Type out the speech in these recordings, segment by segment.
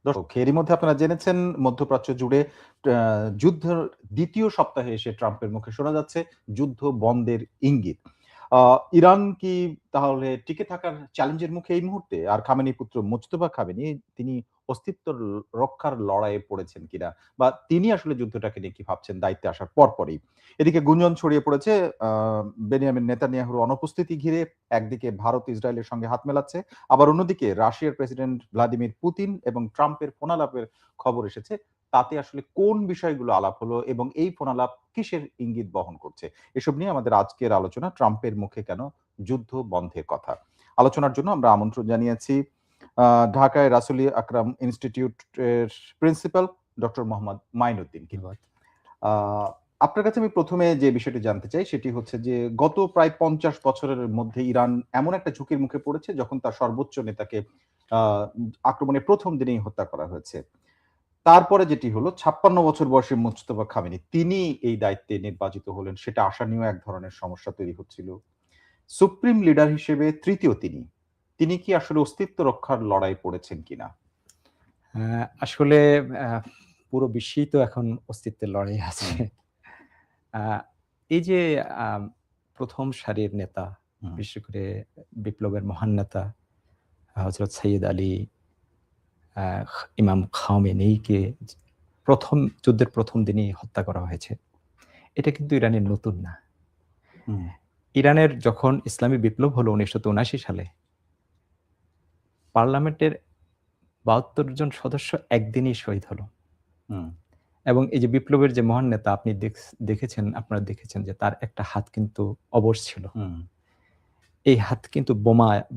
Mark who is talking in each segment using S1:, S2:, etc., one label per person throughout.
S1: দর্শক, এরই মধ্যে আপনারা জেনেছেন মধ্যপ্রাচ্য জুড়ে যুদ্ধের ২য় সপ্তাহে এসে ট্রাম্পের মুখে শোনা যাচ্ছে যুদ্ধ বন্ধের ইঙ্গিত। আ ইরান কি তাহলে টিকে থাকার চ্যালেঞ্জের মুখে এই মুহূর্তে? আর খামেনির পুত্র মুজতবা খামেনি তিনি অস্তিত্ব রক্ষার লড়াইয়ে পড়েছেন কিনা? বা তিনি আসলে যুদ্ধটাকে নিয়ে কি ভাবছেন দায়িত্বে আসার পরপরই? এদিকে গুঞ্জন ছড়িয়ে পড়েছে আ বেনিয়ামিন নেতানিয়াহুর অনুপস্থিতি ঘিরে। একদিকে ভারত ইসরায়েলের সঙ্গে হাত মেলাচ্ছে। আবার অন্যদিকে রাশিয়ার প্রেসিডেন্ট ভ্লাদিমির পুতিন এবং ট্রাম্পের ফোনালাপের খবর এসেছে। তাতে আসলে কোন বিষয়গুলো আলাপ হলো এবং এই ফোনালাপ কিসের ইঙ্গিত বহন করছে? এসব নিয়ে আমাদের আজকের আলোচনা ট্রাম্পের মুখে কেন যুদ্ধ বন্ধের কথা। আলোচনার জন্য আমরা আমন্ত্রণ জানিয়েছি ঢাকায় রাসূলি আকরাম ইনস্টিটিউট এর প্রিন্সিপাল ডক্টর মোহাম্মদ মাইনুদ্দিনকে।
S2: ধন্যবাদ।
S1: আ আপনার কাছে আমি ১ম এ যে বিষয়টি জানতে চাই সেটি হচ্ছে যে গত প্রায় ৫০ বছরের মধ্যে ইরান এমন একটা ঝুঁকির মুখে পড়েছে যখন তার সর্বোচ্চ নেতাকে আ আক্রমণের ১ম দিনেই হত্যা করা হয়েছে। তারপরে যেটি হলো ৫৬ বছর বয়সী মুজতবা খামেনি তিনি এই দায়িত্বে নির্বাচিত হলেন। সেটা আসা নিয়েও এক ধরনের সমস্যা তৈরি হচ্ছিল। সুপ্রিম লিডার হিসেবে ৩য় তিনি। তিনি কি আসলে অস্তিত্ব রক্ষার লড়াই পড়েছেন কিনা?
S2: আসলে আ পুরো বিশ্বেই তো এখন অস্তিত্বের লড়াই আছে।
S1: হুম,
S2: আ এই যে আ ১ম সারির নেতা,
S1: হুম,
S2: বিশেষ করে বিপ্লবের মহান নেতা হযরত সৈয়দ আলী, আ ইমাম খামেনেয়িকে ১ম যুদ্ধের ১ম দিনেই হত্যা করা হয়েছে। এটা কিন্তু ইরানের নতুন না।
S1: হুম,
S2: ইরানের যখন ইসলামী বিপ্লব হলো ১৯৭৯ সালে, পার্লামেন্টের ৭২ জন সদস্য একদিনেই শহীদ হলো।
S1: হুম,
S2: এবং এই যে বিপ্লবের যে মহান নেতা আপনি আপনারা দেখেছেন যে তার একটা হাত কিন্তু অবশ ছিল।
S1: হুম,
S2: এই হাত কিন্তু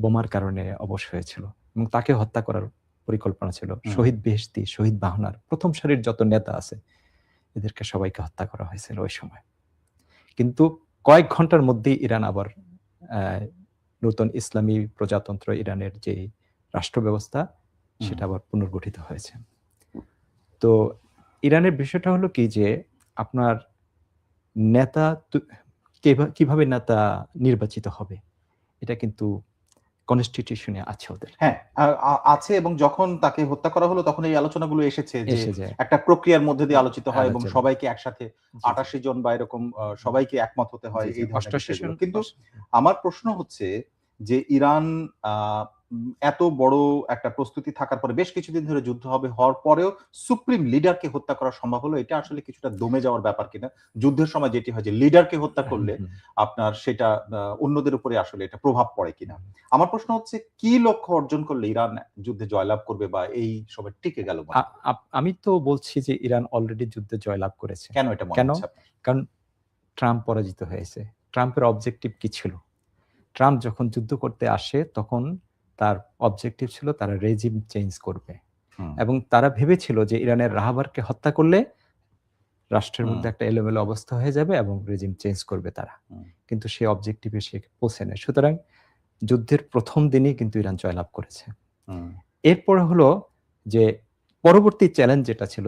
S2: বোমার কারণে অবশ হয়েছিল এবং তাকে হত্যা করার পরিকল্পনা ছিল।
S1: হুম,
S2: শহীদ বেহেশতি, শহীদ বাহনার ১ম সারির যত নেতা আছে এদেরকে সবাইকে হত্যা করা হয়েছিল ওই সময়। কিন্তু কয়েক ঘন্টার মধ্যেই ইরান আবার অ্যা নতুন ইসলামী প্রজাতন্ত্র ইরানের যে রাষ্ট্র ব্যবস্থা
S1: হুম।
S2: সেটা আবার পুনর্গঠিত হয়েছে। তো ইরানের বিষয়টা হলো কি যে আপনার নেতা কিভাবে নেতা নির্বাচিত হবে? এটা কিন্তু কনস্টিটিউশন এ আছে ওদের।
S1: হ্যাঁ, আ আ আছে এবং যখন তাকে হত্যা করা হলো তখন এই আলোচনাগুলো এসেছে যে
S2: এসে যায়।
S1: একটা প্রক্রিয়ার মধ্যে দিয়ে আলোচিত হয় এবং
S2: আলোচনা।
S1: সবাইকে একসাথে
S2: জি, জি।
S1: ৮৮ জন বা এরকম সবাইকে একমত হতে হয়
S2: জি, জি।
S1: এই ধরনের
S2: ৮৮
S1: বিষয়গুলো।
S2: জন
S1: কিন্তু
S2: অস
S1: আমার প্রশ্ন হচ্ছে যে ইরান আ এত বড় একটা প্রস্তুতি থাকার পরে বেশ কিছুদিন ধরে যুদ্ধ হবে হওয়ার পরেও সুপ্রিম লিডারকে হত্যা করা সম্ভব হলো। এটা আসলে কিছুটা দমে যাওয়ার ব্যাপার কিনা? যুদ্ধের সময় যেটি হয় যে লিডারকে হত্যা
S2: হুম,
S1: করলে
S2: হুম।
S1: আপনার সেটা অন্যদের উপরে আসলে এটা প্রভাব পড়ে কিনা? আমার প্রশ্ন হচ্ছে কি লক্ষ্য অর্জন করলে ইরান যুদ্ধে জয়লাভ করবে বা এই সময় টিকে গেল
S2: আ
S1: মনে হয়?
S2: আপ আমি তো বলছি যে ইরান অলরেডি যুদ্ধে জয়লাভ করেছে।
S1: কেন এটা মনে
S2: কেন?
S1: হচ্ছে আপনার?
S2: কারণ ট্রাম্প পরাজিত হয়েছে। ট্রাম্পের অবজেক্টিভ কি ছিল? ট্রাম্প যখন যুদ্ধ করতে আসে তখন তার অবজেক্টিভ ছিল তারা রেজিম চেঞ্জ করবে।
S1: হুম,
S2: এবং তারা ভেবেছিল যে ইরানের রাহাবারকে হত্যা করলে রাষ্ট্রের
S1: হুম,
S2: মধ্যে একটা এলোমেলো অবস্থা হয়ে যাবে এবং রেজিম চেঞ্জ করবে তারা।
S1: হুম,
S2: কিন্তু সেই অবজেক্টিভে সে পৌঁছে নেয়। সুতরাং যুদ্ধের ১ম দিনেই কিন্তু ইরান জয়লাভ করেছে।
S1: হুম,
S2: এরপরে হলো যে পরবর্তী চ্যালেঞ্জ যেটা ছিল,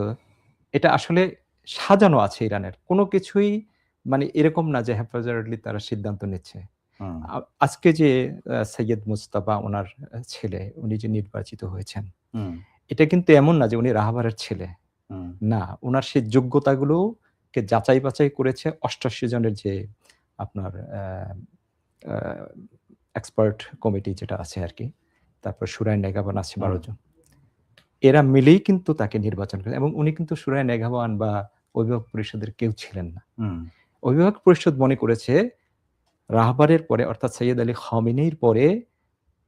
S2: এটা আসলে সাজানো আছে ইরানের। কোন কিছুই মানে এরকম না যে haphazardly তারা সিদ্ধান্ত নিচ্ছে।
S1: হুম,
S2: আজকে যে সৈয়দ মুজতবা উনার ছেলে, উনি যে নির্বাচিত হয়েছেন,
S1: হুম,
S2: এটা কিন্তু এমন না যে উনি রাহাবারের ছেলে।
S1: হুম,
S2: না, উনার সেই যোগ্যতাগুলোকে যাচাই-বাছাই করেছে ৮৮ জনের যে আপনার আ এক্সপার্ট কমিটি যেটা আছে আরকি। তারপর শুরায় নেগাবান আছে
S1: হুম,
S2: ১২ জন। এরা মিলেই কিন্তু তাকে নির্বাচন করে এবং উনি কিন্তু শুরায় নেগাবান বা অভিভাবক পরিষদের কেউ ছিলেন না।
S1: হুম,
S2: অভিভাবক পরিষদ মনে করেছে রাহবারের পরে অর্থাৎ সৈয়দ আলী খামেনির পরে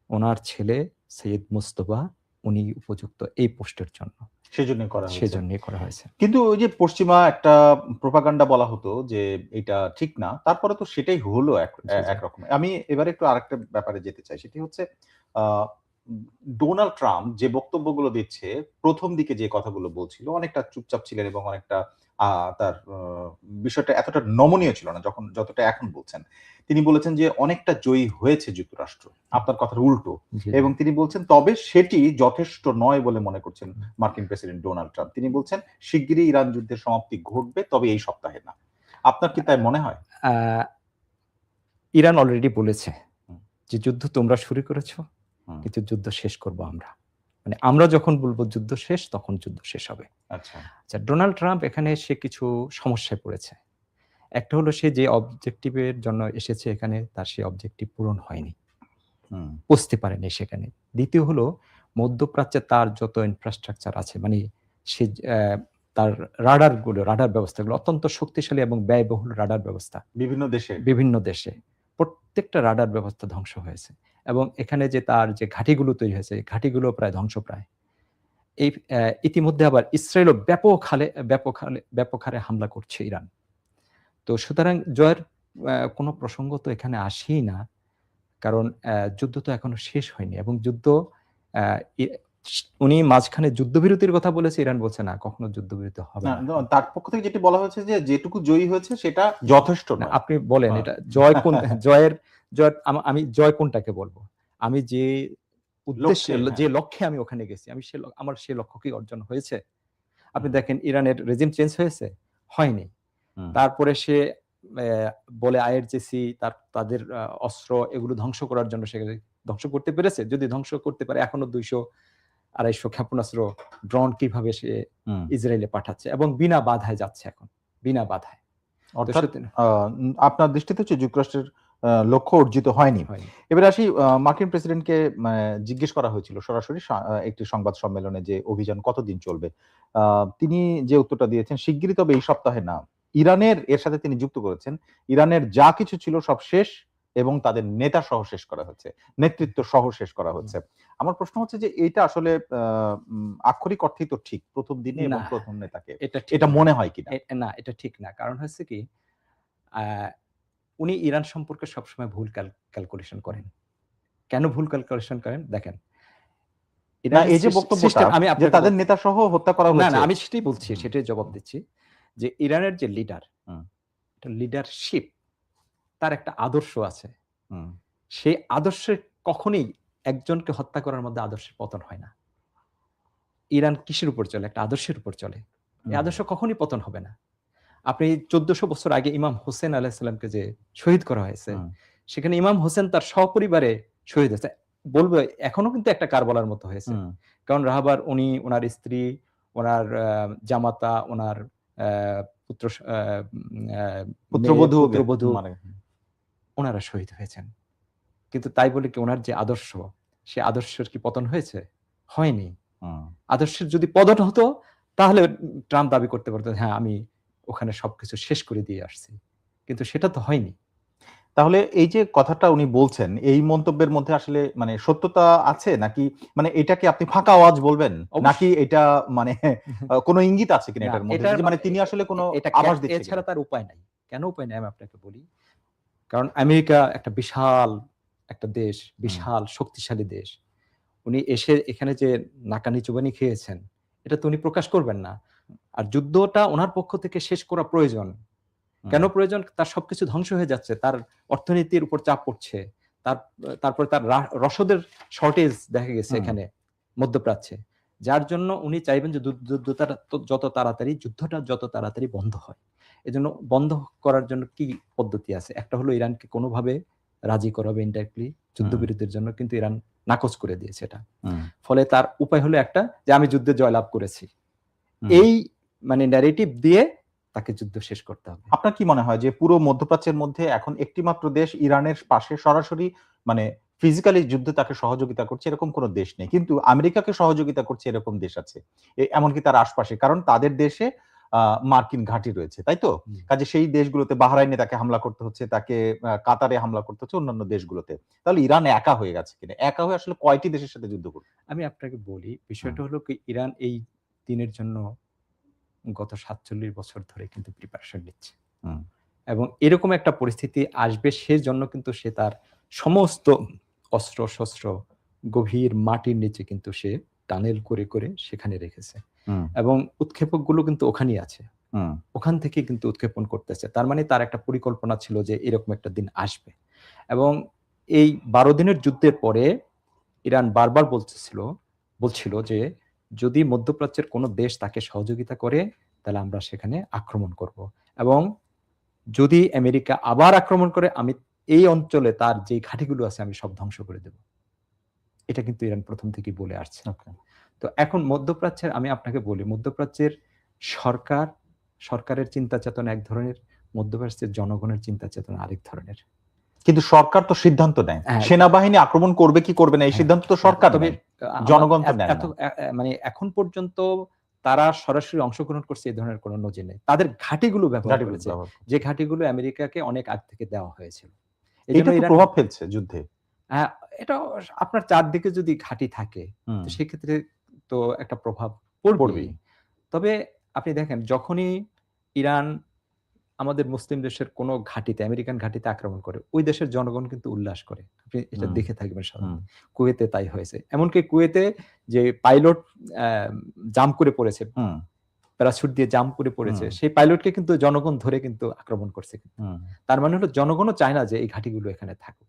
S2: উনার ছেলে সৈয়দ মুজতবা উনি উপযুক্ত এই পোস্টের জন্য।
S1: সেজন্যই করা হয়েছে।
S2: সেজন্যই করা হয়েছে।
S1: কিন্তু ওই যে পশ্চিমা একটা প্রোপাগান্ডা বলা হতো যে এটা ঠিক না। তারপরে তো সেটাই হলো
S2: জি, জি।
S1: একরকমের। আমি এবারে একটু আরেকটা ব্যাপারে যেতে চাই। সেটি হচ্ছে আ ডোনাল্ড ট্রাম্প যে বক্তব্যগুলো দিচ্ছে, ১ম দিকে যে কথাগুলো বলছিল অনেকটা চুপচাপ ছিলেন এবং অনেকটা তার বিষয়টা এতটা নমনীয় ছিল না যতটা এখন বলছেন। তিনি বলেছেন যে অনেকটা জয়ী হয়েছে যুক্তরাষ্ট্র।
S2: হুম,
S1: আপনার কথার উল্টো।
S2: জি, জি।
S1: এবং তিনি বলছেন তবে সেটি যথেষ্ট নয় বলে মনে করছেন মার্কিন প্রেসিডেন্ট ডোনাল্ড ট্রাম্প। তিনি বলছেন, "শিগগিরই ইরান যুদ্ধের সমাপ্তি ঘটবে, তবে এই সপ্তাহে না।" আপনার কি তাই মনে হয়?
S2: আ ইরান অলরেডি বলেছে
S1: হুম,
S2: যে, "যুদ্ধ তোমরা শুরু করেছ,
S1: হুম,
S2: কিন্তু যুদ্ধ শেষ করব আমরা।" মানে আমরা যখন বলবো যুদ্ধ শেষ, তখন যুদ্ধ শেষ হবে।
S1: আচ্ছা।
S2: আচ্ছা, ডোনাল্ড ট্রাম্প এখানে সে কিছু সমস্যায় পড়েছে। একটা হলো সে যে অবজেক্টিভ এর জন্য এসেছে এখানে, তার সেই অবজেক্টিভ পূরণ হয়নি।
S1: হুম,
S2: পৌঁছতে পারেনি সেখানে। দ্বিতীয় হলো মধ্যপ্রাচ্যে তার যত ইনফ্রাস্ট্রাকচার আছে, মানে সে তার রাডার ব্যবস্থাগুলো অত্যন্ত শক্তিশালী এবং ব্যয়বহুল রাডার ব্যবস্থা।
S1: বিভিন্ন দেশে।
S2: বিভিন্ন দেশে। প্রত্যেকটা রাডার ব্যবস্থা ধ্বংস হয়েছে। এবং এখানে যে তার যে ঘাঁটিগুলো তৈরি হয়েছে, এই ঘাঁটিগুলো প্রায় ধ্বংসপ্রায়। এই ইতিমধ্যে আবার ইসরায়েলও ব্যাপক হারে হামলা করছে ইরান। তো সুতরাং জয়ের কোনো প্রসঙ্গ তো এখানে আসেই না। কারণ যুদ্ধ তো এখনো শেষ হয়নি এবং যুদ্ধ আ ই উনি মাঝখানে যুদ্ধবিরতির কথা বলেছে, ইরান বলছে না, কখনো যুদ্ধবিরতি হবে
S1: না,
S2: না।
S1: তার পক্ষ থেকে যেটি বলা হয়েছে যে যেটুকু জয়ী হয়েছে সেটা যথেষ্ট
S2: না,
S1: নয়।
S2: আপনি বলেন
S1: আ
S2: এটা জয় কোন জয়ের জয় আমি জয় কোনটাকে বলব? আমি যে উদ্দেশ্যে
S1: লক্ষ্যে হ্যাঁ।
S2: যে লক্ষ্যে আমি ওখানে গেছি, আমি আমার সেই লক্ষ্য কি অর্জন হয়েছে? আপনি দেখেন ইরানের রেজিম চেঞ্জ হয়েছে? হয়নি।
S1: হুম,
S2: তারপরে সে বলে আইআরজিসি তাদের অস্ত্র এগুলো ধ্বংস করার জন্য সে ধ্বংস করতে পেরেছে? যদি ধ্বংস করতে পারে, এখনো ২০০-২৫০ ক্ষেপণাস্ত্র, ড্রোন কিভাবে সে
S1: হুম।
S2: ইসরায়েলে পাঠাচ্ছে এবং বিনা বাধায় যাচ্ছে এখন। বিনা বাধায়। তো
S1: অর্থাৎ
S2: সত্যি
S1: আপনার দৃষ্টিতে হচ্ছে যুক্তরাষ্ট্রের লক্ষ্য অর্জিত হয়নি।
S2: হয়নি।
S1: এবারে আসি মার্কিন প্রেসিডেন্টকে জিজ্ঞেস করা হয়েছিল সরাসরি একটি সংবাদ সম্মেলনে যে অভিযান কতদিন চলবে? আ তিনি যে উত্তরটা দিয়েছেন শিগগিরই, তবে এই সপ্তাহে না। ইরানের এর সাথে তিনি যুক্ত করেছেন। ইরানের যা কিছু ছিল সব শেষ এবং তাদের নেতা সহ শেষ করা হচ্ছে। নেতৃত্ব সহ শেষ করা হচ্ছে। আমার প্রশ্ন হচ্ছে যে এইটা আসলে আক্ষরিক অর্থেই তো ঠিক ১ম দিনে এবং
S2: না,
S1: ১ম নেতাকে।
S2: এটা ঠিক
S1: এটা
S2: না।
S1: মনে হয় কিনা?
S2: না, এটা ঠিক না। কারণ হচ্ছে কি, আ উনি ইরান সম্পর্কে সবসময় ভুল ক্যালকুলেশন করেন। কেন ভুল ক্যালকুলেশন করেন? দেখেন,
S1: না,
S2: ইরানের
S1: এই যে বক্তব্যটা
S2: সিস্টেম আমি
S1: যে
S2: আপনাকে
S1: তাদের নেতা সহ হত্যা করা
S2: না,
S1: হয়েছে।
S2: আমি সেটাই বলছি,
S1: হুম,
S2: সেটাই জবাব
S1: হুম,
S2: দিচ্ছি। যে ইরানের যে লিডার,
S1: হুম,
S2: এটা লিডারশিপ, তার একটা আদর্শ আছে।
S1: হুম,
S2: সেই আদর্শের কখনোই একজনকে হত্যা করার মধ্যে আদর্শের পতন হয় না। ইরান কিসের উপর চলে? একটা আদর্শের উপর চলে। এই
S1: হুম,
S2: আদর্শ কখনই পতন হবে না। আপনি ১৪০০ বছর আগে ইমাম হোসেন আলাইহিস সালামকে যে শহীদ করা হয়েছে,
S1: হুম,
S2: সেখানে ইমাম হোসেন তার সপরিবারে শহীদ হয়েছে। বলব এখনো কিন্তু একটা কারবালার মতো হয়েছে।
S1: হুম।
S2: কারণ রাহাবার উনি, উনার স্ত্রী, উনার জামাতা, উনার আ পুত্র স আ আ মেয়ে,
S1: পুত্রবধূ
S2: পুত্রবধূ,
S1: মারা
S2: উনারা শহীদ হয়েছেন। কিন্তু তাই বলে কি উনার যে আদর্শ, সে আদর্শের কি পতন হয়েছে? হয়নি।
S1: হুম।
S2: আদর্শের যদি পতন হতো, তাহলে ট্রাম্প দাবি করতে পারত, হ্যাঁ, আমি ওখানে সবকিছু শেষ করে দিয়ে আসছি। কিন্তু সেটা তো হয়নি।
S1: তাহলে এই যে কথাটা উনি বলছেন, এই মন্তব্যের মধ্যে আসলে মানে সত্যতা আছে নাকি, মানে এটাকে আপনি ফাঁকা আওয়াজ বলবেন? নাকি
S2: অবশ্যই
S1: এটা মানে কোন ইঙ্গিত আছে কিনা
S2: না,
S1: এটার মধ্যে?
S2: এটার
S1: যে মানে তিনি আসলে কোন
S2: এটা
S1: আভাস দিচ্ছে কিনা?
S2: এছাড়া তার উপায় নাই। কেন উপায় নাই আমি আপনাকে বলি। কারণ আমেরিকা একটা বিশাল একটা দেশ,
S1: হুম,
S2: বিশাল শক্তিশালী দেশ। উনি এসে এখানে যে নাকানি চুবানি খেয়েছেন, এটা তো উনি প্রকাশ করবেন না। আর যুদ্ধটা উনার পক্ষ থেকে শেষ করা প্রয়োজন।
S1: হুম,
S2: কেন প্রয়োজন? তার সবকিছু ধ্বংস হয়ে যাচ্ছে। তার অর্থনীতির উপর চাপ পড়ছে। তার তারপরে তার রসদের শর্টেজ দেখা গেছে
S1: হুম,
S2: এখানে মধ্যপ্রাচ্যে। যার জন্য উনি চাইবেন যে যুদ্ধটা যুদ্ধটা যত তাড়াতাড়ি বন্ধ হয়। এজন্য বন্ধ করার জন্য কি পদ্ধতি আছে? একটা হলো ইরানকে কোনোভাবে রাজি করাবে ইনডাইরেক্টলি
S1: হুম,
S2: যুদ্ধবিরতির জন্য, কিন্তু ইরান নাকচ করে দিয়েছে এটা।
S1: হুম,
S2: ফলে তার উপায় হলো একটা, যে আমি যুদ্ধে জয়লাভ করেছি।
S1: হুম।
S2: এই মানে ন্যারেটিভ দিয়ে তাকে যুদ্ধ শেষ করতে হবে।
S1: আপনার কি মনে হয় যে পুরো মধ্যপ্রাচ্যের মধ্যে এখন একটি মাত্র দেশ ইরানের পাশে সরাসরি মানে ফিজিক্যালি যুদ্ধে তাকে সহযোগিতা করছে এরকম কোন দেশ নেই। কিন্তু আমেরিকাকে সহযোগিতা করছে এরকম দেশ আছে। এমনকি তার আশপাশে। কারণ তাদের দেশে আ মার্কিন ঘাঁটি রয়েছে। তাই তো?
S2: হুম।
S1: কাজে সেই দেশগুলোতে বাহরাইনে তাকে হামলা করতে হচ্ছে, তাকে কাতারে হামলা করতে হচ্ছে, অন্যান্য দেশগুলোতে। তাহলে ইরান একা হয়ে গেছে কিনা? একা হয়ে আসলে কয়টি দেশের সাথে যুদ্ধ করবে?
S2: আমি আপনাকে বলি,
S1: হুম,
S2: বিষয়টা হলো কি, ইরান এই দিনের জন্য গত ৪৭ বছর ধরে কিন্তু প্রিপারেশন নিচ্ছে।
S1: হুম,
S2: এবং এরকম একটা পরিস্থিতি আসবে সেজন্য কিন্তু সে তার সমস্ত অস্ত্র-শস্ত্র গভীর মাটির নিচে কিন্তু সে টানেল করে সেখানে রেখেছে।
S1: হুম,
S2: এবং উৎক্ষেপকগুলো কিন্তু ওখানেই আছে।
S1: হুম,
S2: ওখান থেকেই কিন্তু উৎক্ষেপণ করতেছে। তার মানে তার একটা পরিকল্পনা ছিল যে এরকম একটা দিন আসবে। এবং এই ১২ দিনের যুদ্ধের পরে ইরান বারবার বলছিল যে যদি মধ্যপ্রাচ্যের কোন দেশ তাকে সহযোগিতা করে, তাহলে আমরা সেখানে আক্রমণ করব। এবং যদি আমেরিকা আবার আক্রমণ করে, আমি এই অঞ্চলে তার যে ঘাঁটিগুলো আছে আমি সব ধ্বংস করে দেব। এটা কিন্তু ইরান প্রথম থেকেই বলে আসছে।
S1: ওকে।
S2: তো এখন মধ্যপ্রাচ্যের, আমি আপনাকে বলি, মধ্যপ্রাচ্যের সরকার, সরকারের চিন্তা চেতনা এক ধরনের, মধ্যপ্রাচ্যের জনগণের চিন্তা চেতনা আরেক ধরনের।
S1: কিন্তু সরকার তো সিদ্ধান্ত নেয়।
S2: হ্যাঁ,
S1: সেনাবাহিনী আক্রমণ করবে কি করবে না এই
S2: হ্যাঁ,
S1: সিদ্ধান্ত তো
S2: হ্যাঁ,
S1: সরকার
S2: তবে
S1: নেয়।
S2: আমার
S1: জনগণ তো নেন
S2: এত
S1: না।
S2: মানে এখন পর্যন্ত তারা সরাসরি অংশগ্রহণ করছে এই ধরনের কোনো নজির নেই। তাদের ঘাঁটিগুলো ব্যবহার
S1: ঘাঁটিগুলো
S2: করেছে।
S1: ব্যবহার করে।
S2: যে ঘাঁটিগুলো আমেরিকাকে অনেক আগ থেকে দেওয়া হয়েছিল। এজন্য
S1: এটা তো
S2: ইরান,
S1: প্রভাব ফেলছে যুদ্ধে।
S2: হ্যাঁ, এটা আপনার চারদিকে যদি ঘাঁটি থাকে,
S1: হুম,
S2: তো সেক্ষেত্রে তো একটা প্রভাব পড়বেই।
S1: পড়বেই।
S2: তবে আপনি দেখেন, যখনই ইরান আমাদের মুসলিম দেশের কোনো ঘাঁটিতে, আমেরিকান ঘাঁটিতে আক্রমণ করে, ওই দেশের জনগণ কিন্তু উল্লাস করে। আপনি এটা
S1: হুম,
S2: দেখে থাকবেন
S1: হুম,
S2: সাধারণত। কুয়েতে তাই হয়েছে। এমনকি কুয়েতে যে পাইলট অ্যা জাম্প করে পড়েছে,
S1: হুম,
S2: প্যারাসুট দিয়ে জাম্প করে পড়েছে,
S1: হুম,
S2: সেই পাইলটকে কিন্তু জনগণ ধরে কিন্তু আক্রমণ করছে কিন্তু।
S1: হুম।
S2: তার মানে হলো জনগণও চায় না যে এই ঘাঁটিগুলো এখানে থাকুক।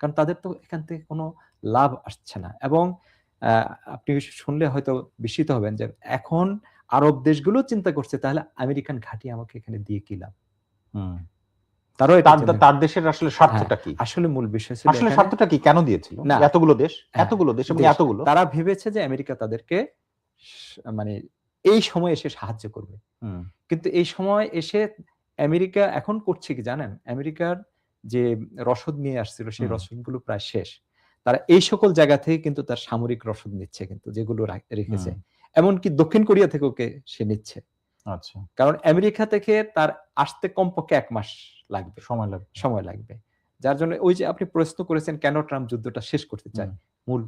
S2: কারণ তাদের তো এখান থেকে কোনো লাভ আসছে না। এবং অ্যা আপনি শুনলে হয়তো বিস্মিত হবেন যে এখন আরব দেশগুলো চিন্তা করছে, তাহলে আমেরিকান ঘাঁটি আমাকে এখানে দিয়ে কি লাভ?
S1: হুম।
S2: তারাও এটা চিন্তা,
S1: তার দেশের আসলে
S2: হ্যাঁ,
S1: স্বার্থটা কি?
S2: আসলে মূল বিষয় ছিল
S1: আসলে
S2: এখানে,
S1: স্বার্থটা কি? কেন দিয়েছিল?
S2: না,
S1: এতগুলো দেশ,
S2: হ্যাঁ,
S1: এতগুলো দেশ এবং
S2: দেশ।
S1: এতগুলো
S2: তারা ভেবেছে যে আমেরিকা তাদেরকে মানে এই সময়ে এসে সাহায্য করবে।
S1: হুম,
S2: কিন্তু এই সময় এসে আমেরিকা এখন করছে কি জানেন? আমেরিকার যে রসদ নিয়ে আসছিল, সেই
S1: হুম,
S2: রসদগুলো প্রায় শেষ। তারা এই সকল জায়গা থেকে কিন্তু তার সামরিক রসদ নিচ্ছে কিন্তু, যেগুলো
S1: হুম।
S2: রেখেছে। এমনকি দক্ষিণ কোরিয়া থেকেও সে নিচ্ছে।
S1: আচ্ছা,
S2: কারণ আমেরিকা থেকে তার আসতে কমপক্ষে ১ মাস লাগবে।
S1: সময় লাগবে।
S2: সময় লাগবে। যার জন্য ওই যে আপনি প্রশ্ন করেছেন কেন ট্রাম্প যুদ্ধটা শেষ করতে
S1: হুম।
S2: চায়? মূল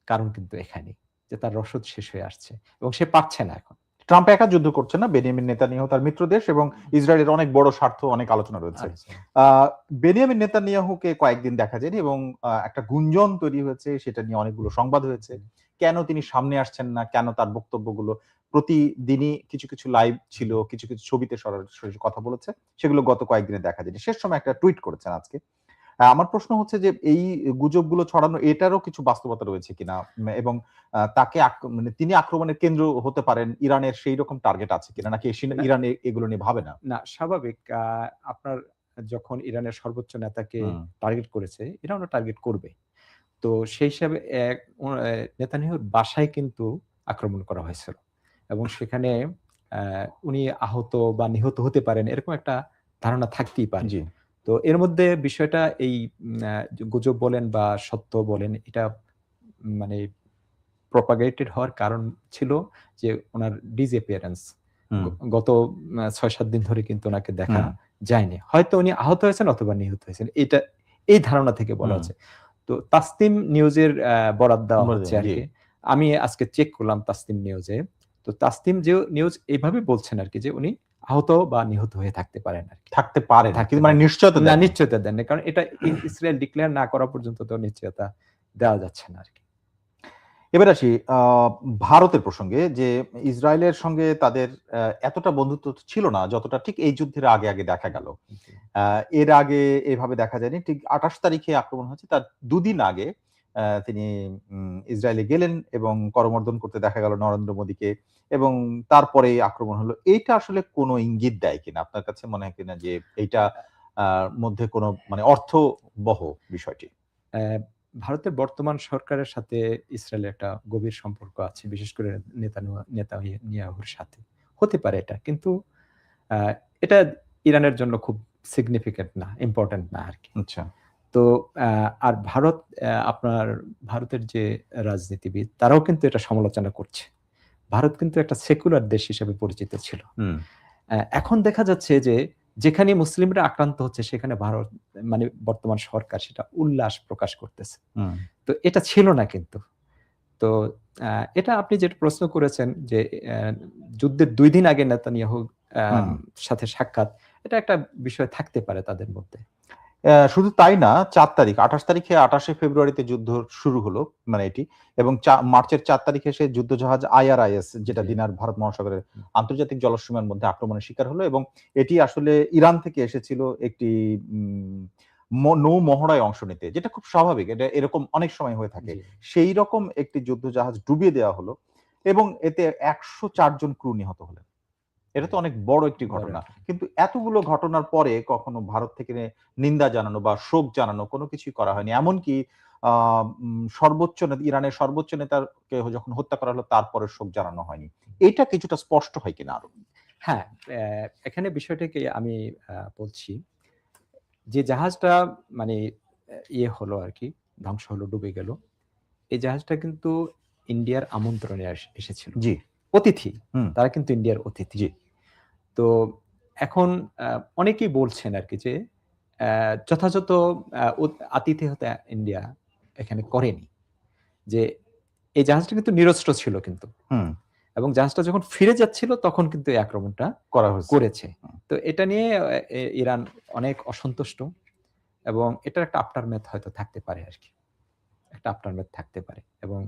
S2: কারণ কিন্তু এখানেই। যে তার রসদ শেষ হয়ে আসছে এবং সে পারছে না এখন।
S1: ট্রাম্প একা যুদ্ধ করছে না। বেনিয়ামিন নেতানিয়াহু তার মিত্র দেশ এবং ইসরায়েলের অনেক বড় স্বার্থ, অনেক আলোচনা রয়েছে।
S2: আচ্ছা।
S1: আ বেনিয়ামিন নেতানিয়াহুকে কয়েকদিন দেখা যায়নি এবং একটা গুঞ্জন তৈরি হয়েছে। সেটা নিয়ে অনেকগুলো সংবাদ হয়েছে। কেন তিনি সামনে আসছেন না? কেন তার বক্তব্যগুলো প্রতিদিনই কিছু, কিছু লাইভ ছিল, কিছু, কিছু ছবিতে সরাসরি কথা বলেছে। সেগুলো গত কয়েকদিনে দেখা যায়নি। শেষ সময় একটা টুইট করেছেন আজকে। আমার প্রশ্ন হচ্ছে যে এই গুজবগুলো ছড়ানো এটারও কিছু বাস্তবতা রয়েছে কিনা? এবং তাকে মানে তিনি আক্রমণের কেন্দ্র হতে পারেন, ইরানের সেই রকম টার্গেট আছে কিনা? নাকি
S2: না,
S1: ইরান এগুলো নিয়ে ভাবে না?
S2: না, স্বাভাবিক। আপনার যখন ইরানের সর্বোচ্চ নেতাকে
S1: হুম,
S2: টার্গেট করেছে, ইরানও টার্গেট করবে। তো সেই হিসাবে এক ও নেতানিয়াহুর বাসায় কিন্তু আক্রমণ করা হয়েছিল। এবং সেখানে উনি আহত বা নিহত হতে পারেন, এরকম একটা ধারণা থাকতেই পারে।
S1: জি।
S2: তো এর মধ্যে বিষয়টা এই গুজব বলেন বা সত্য বলেন, এটা মানে প্রপাগেটেড হওয়ার কারণ ছিল যে উনার ডিসঅ্যাপিয়ারেন্স।
S1: হুম,
S2: গত ৬-৭ দিন ধরে কিন্তু উনাকে দেখা
S1: হুম,
S2: যায়নি। হয়তো উনি আহত হয়েছেন অথবা নিহত হয়েছেন। এই ধারণা থেকে বলা
S1: হুম।
S2: হচ্ছে। তো তাসনিম নিউজের বরাত দেওয়া হচ্ছে
S1: জি,
S2: আরকি। আমি আজকে চেক করলাম তাসনিম নিউজে। তো তাসনিম যে নিউজ এইভাবে বলছেন আরকি যে উনি আহত বা নিহত হয়ে থাকতে পারেন আরকি।
S1: থাকতে পারেন।
S2: থাকতে
S1: কিন্তু মানে
S2: পারেন।
S1: নিশ্চয়তা
S2: না,
S1: দেননি।
S2: নিশ্চয়তা দেননি। কারণ এটা ইসরায়েল ডিক্লেয়ার না করা পর্যন্ত তো নিশ্চয়তা দেওয়া যাচ্ছে না আরকি।
S1: এবার আসি ভারতের প্রসঙ্গে যে ইসরায়েলের সঙ্গে তাদের এতটা বন্ধুত্ব ছিল না যতটা ঠিক এই যুদ্ধের আগে, আগে দেখা গেল।
S2: জি।
S1: এর আগে এভাবে দেখা যায়নি। ঠিক ২৮ তারিখে আক্রমণ হয়েছে। তার দুদিন আগে তিনি ইসরায়েলে গেলেন এবং করমর্দন করতে দেখা গেল নরেন্দ্র মোদিকে এবং তারপরেই আক্রমণ হলো। এইটা আসলে কোন ইঙ্গিত দেয় কিনা? আপনার কাছে মনে হয় কিনা যে এইটা মধ্যে কোন মানে অর্থবহ বিষয়টি?
S2: অ্যা ভারতের বর্তমান সরকারের সাথে ইসরায়েলের একটা গভীর সম্পর্ক আছে। বিশেষ করে নেতানিয়াহুর সাথে। হতে পারে এটা। কিন্তু আ এটা ইরানের জন্য খুব সিগনিফিক্যান্ট না, ইম্পোর্টেন্ট না আরকি।
S1: আচ্ছা।
S2: তো আ আর ভারত, আপনার ভারতের যে রাজনীতিবিদ, তারাও কিন্তু এটা সমালোচনা করছে। ভারত কিন্তু একটা সেকুলার দেশ হিসেবে পরিচিত ছিল।
S1: হুম,
S2: এখন দেখা যাচ্ছে যে যেখানে মুসলিমরা আক্রান্ত হচ্ছে, সেখানে ভারত, মানে বর্তমান সরকার, সেটা উল্লাস প্রকাশ করতেছে।
S1: হুম,
S2: তো এটা ছিল না কিন্তু। তো আ এটা আপনি যেটা প্রশ্ন করেছেন যে অ্যা যুদ্ধের ২ দিন আগে নেতানিয়াহুর
S1: হুম।
S2: সাথে সাক্ষাৎ, এটা একটা বিষয় থাকতে পারে তাদের মধ্যে।
S1: শুধু তাই না ৪ তারিখ ২৮ তারিখে ২৮শে ফেব্রুয়ারিতে যুদ্ধ শুরু হলো মানে এটি এবং মার্চের ৪ তারিখে সে যুদ্ধজাহাজ আইআরআইএস যেটা
S2: জি।
S1: দিনার ভারত মহাসাগরের
S2: হুম,
S1: আন্তর্জাতিক জলসীমার মধ্যে আক্রমণের শিকার হলো এবং এটি আসলে ইরান থেকে এসেছিল একটি উম নৌ মহড়ায় অংশ নিতে। যেটা খুব স্বাভাবিক। এটা এরকম অনেক সময় হয়ে থাকে।
S2: জি।
S1: সেইরকম একটি যুদ্ধজাহাজ ডুবিয়ে দেওয়া হলো এবং এতে ১০৪ জন ক্রু নিহত হলেন। এটা তো
S2: হুম,
S1: অনেক বড় একটি
S2: বড়
S1: ঘটনা।
S2: একটা।
S1: কিন্তু এতগুলো ঘটনার পরে কখনো ভারত থেকে নিন্দা জানানো বা শোক জানানো কোনো কিছুই করা হয়নি। এমনকি সর্বোচ্চ ইরানের সর্বোচ্চ নেতাকে যখন হত্যা করা হলো তারপরে শোক জানানো হয়নি, এটা কিছুটা স্পষ্ট হয় কিনা আরো?
S2: হ্যাঁ, এখানে বিষয়টাকে আমি বলছি যে জাহাজটা মানে ইয়ে হলো আরকি, ধ্বংস হলো, ডুবে গেল। এই জাহাজটা কিন্তু ইন্ডিয়ার আমন্ত্রণে এসেছিল।
S1: জি।
S2: অতিথি।
S1: হুম।
S2: তারা কিন্তু ইন্ডিয়ার অতিথি।
S1: জি।
S2: তো এখন অনেকেই বলছেন আরকি যে যথাযথ আতিথেয়তা ইন্ডিয়া এখানে করেনি। যে এই জাহাজটা কিন্তু নিরস্ত্র ছিল কিন্তু।
S1: হুম।
S2: এবং জাহাজটা যখন ফিরে যাচ্ছিল তখন কিন্তু এই আক্রমণটা
S1: করা হয়েছে।
S2: করেছে। তো এটা নিয়ে ইরান অনেক অসন্তুষ্ট এবং এটার একটা আফটার ম্যাথ হয়তো থাকতে পারে আরকি। একটা আফটার ম্যাথ থাকতে পারে এবং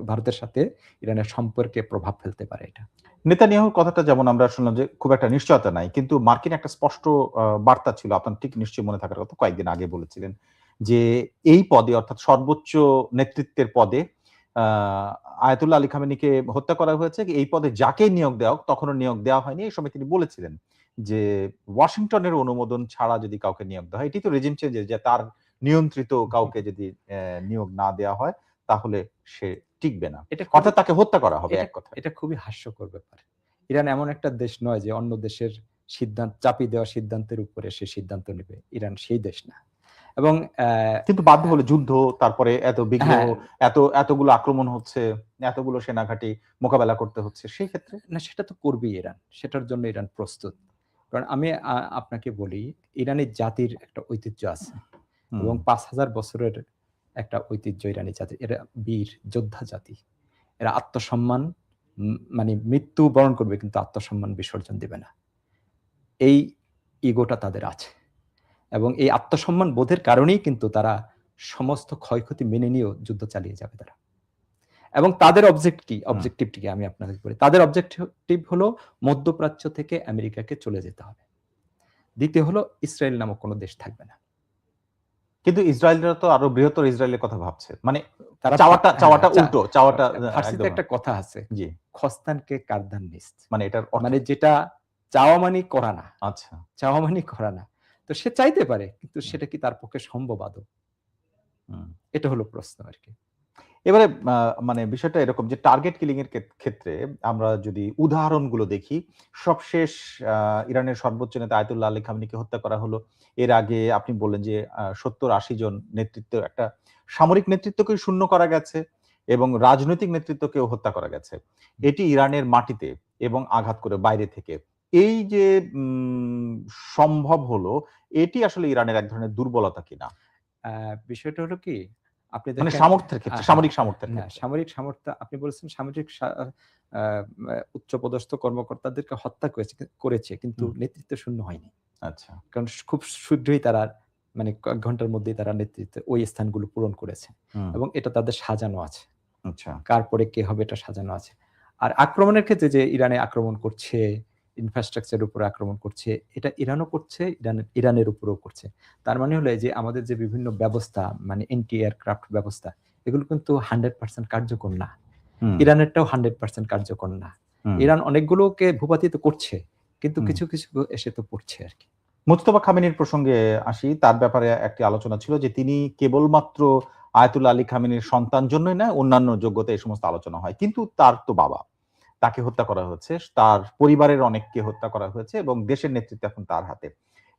S2: ভারতের সাথে ইরানের সম্পর্কে প্রভাব ফেলতে পারে এটা।
S1: নেতানিয়াহুর কথাটা যেমন আমরা শুনলাম যে খুব একটা নিশ্চয়তা নাই। কিন্তু মার্কিন একটা স্পষ্ট বার্তা ছিল। আপনার ঠিক নিশ্চয়ই মনে থাকার কথা, কয়েকদিন আগে বলেছিলেন যে এই পদে অর্থাৎ সর্বোচ্চ নেতৃত্বের পদে আ আয়াতুল্লাহ আলী খামেনিকে হত্যা করা হয়েছে। এই পদে যাকেই নিয়োগ দেওয়া হোক তখনও নিয়োগ দেওয়া হয়নি। এই সময় তিনি বলেছিলেন যে ওয়াশিংটনের অনুমোদন ছাড়া যদি কাউকে নিয়োগ দেওয়া হয়, এটি তো রেজিম চেঞ্জের, যে তার নিয়ন্ত্রিত কাউকে যদি নিয়োগ না দেওয়া হয় তাহলে সে টিকবে না।
S2: এটা খুবই
S1: অর্থাৎ তাকে হত্যা করা হবে
S2: এটা
S1: এক কথায়।
S2: এটা খুবই হাস্যকর ব্যাপার। ইরান এমন একটা দেশ নয় যে অন্য দেশের চাপিয়ে দেওয়া সিদ্ধান্তের উপরে সে সিদ্ধান্ত নেবে। ইরান সেই দেশ না। এবং
S1: কিন্তু বাধ্য হলো যুদ্ধ, তারপরে এত বিগ্রহ,
S2: হ্যাঁ,
S1: এতগুলো আক্রমণ হচ্ছে, এতগুলো সেনাঘাঁটি মোকাবেলা করতে হচ্ছে। সেই ক্ষেত্রে
S2: না সেটা তো করবেই ইরান। সেটার জন্য ইরান প্রস্তুত। কারণ আমি আপনাকে বলি, ইরানি জাতির একটা ঐতিহ্য আছে
S1: হুম,
S2: এবং ৫,০০০ বছরের একটা ঐতিহ্য ইরানি জাতির। এরা বীর যোদ্ধা জাতি। এরা আত্মসম্মান মানে মৃত্যু বরণ করবে কিন্তু আত্মসম্মান বিসর্জন দিবে না। এই ইগোটা তাদের আছে। এবং এই আত্মসম্মান বোধের কারণেই কিন্তু তারা সমস্ত ক্ষয়ক্ষতি মেনে নিয়েও যুদ্ধ চালিয়ে যাবে তারা। এবং তাদের
S1: হুম।
S2: অবজেক্টিভটি কি আমি আপনাদেরকে বলি। তাদের অবজেক্টিভ হলো মধ্যপ্রাচ্য থেকে আমেরিকাকে চলে যেতে হবে। দ্বিতীয় হলো ইসরায়েল নামক কোন দেশ থাকবে না।
S1: কিন্তু ইসরায়েলরা তো আরো বৃহত্তর ইসরায়েলের কথা ভাবছে। মানে
S2: তারা হ্যাঁ,
S1: চাওয়াটা উল্টো, চাওয়াটা
S2: ফার্সিতে
S1: একদম
S2: একটা কথা আছে।
S1: জি।
S2: খস্তানকে কারদান নিস্ত।
S1: মানে এটার অর্থ
S2: মানে যেটা চাওয়া মানেই করা না।
S1: আচ্ছা।
S2: চাওয়া মানেই করা না। তো সে চাইতে পারে কিন্তু
S1: হুম,
S2: সেটা কি তার পক্ষে সম্ভব আদৌ?
S1: হুম।
S2: এটা হলো প্রশ্ন আরকি।
S1: এবারে মানে বিষয়টা এরকম যে টার্গেট কিলিং এর ক্ষেত্রে আমরা যদি উদাহরণগুলো দেখি, সবশেষ আ ইরানের সর্বোচ্চ নেতা আয়াতুল্লাহ আলী খামেনিকে হত্যা করা হলো। এর আগে আপনি বললেন যে ৭০-৮০ জন নেতৃত্ব, একটা সামরিক নেতৃত্বকেই শূন্য করা গেছে এবং রাজনৈতিক নেতৃত্বকেও হত্যা করা গেছে। এটি ইরানের মাটিতে এবং আঘাত করে বাইরে থেকে। এই যে সম্ভব হলো, এটি আসলে ইরানের এক ধরনের দুর্বলতা কিনা?
S2: আ বিষয়টা হলো কি? আপনি
S1: মানে
S2: দেখেন
S1: সামর্থ্যের ক্ষেত্রে,
S2: হ্যাঁ,
S1: সামরিক সামর্থ্যের
S2: না
S1: ক্ষেত্রে।
S2: সামরিক সামর্থ্য আপনি বলেছেন সামরিক আ উচ্চপদস্থ কর্মকর্তাদেরকে হত্যা করেছে কিন্তু
S1: হুম,
S2: নেতৃত্ব শূন্য হয়নি।
S1: আচ্ছা।
S2: কারণ খুব শীঘ্রই তারা মানে কয়েক ঘন্টার মধ্যেই তারা নেতৃত্বে ওই স্থানগুলো পূরণ করেছে।
S1: হুম,
S2: এবং এটা তাদের সাজানো আছে।
S1: আচ্ছা।
S2: কার পরে কে হবে এটা সাজানো আছে। আর আক্রমণের ক্ষেত্রে যে ইরানে আক্রমণ করছে, ইনফ্রাস্ট্রাকচার এর উপরে আক্রমণ করছে, এটা ইরানও করছে, ইরানের উপরেও করছে। তার মানে হলো এই যে আমাদের যে বিভিন্ন ব্যবস্থা মানে এন্টি এয়ারক্রাফট ব্যবস্থা, এগুলো কিন্তু 100% কার্যকর না।
S1: হুম,
S2: ইরানেরটাও 100% কার্যকর না।
S1: হুম,
S2: ইরান অনেকগুলোকে ভূপাতিত করছে। কিন্তু
S1: হুম।
S2: কিছু এসে তো পড়ছে আরকি।
S1: মুজতবা খামেনির প্রসঙ্গে আসি। তার ব্যাপারে একটি আলোচনা ছিল যে তিনি কেবলমাত্র আয়াতুল্লাহ আলী খামেনির সন্তান জন্যই না, অন্যান্য যোগ্যতা এই সমস্ত আলোচনা হয়। কিন্তু তার তো বাবা। তাকে হত্যা করা হয়েছে। তার পরিবারের অনেককে হত্যা করা হয়েছে এবং দেশের নেতৃত্ব এখন তার হাতে।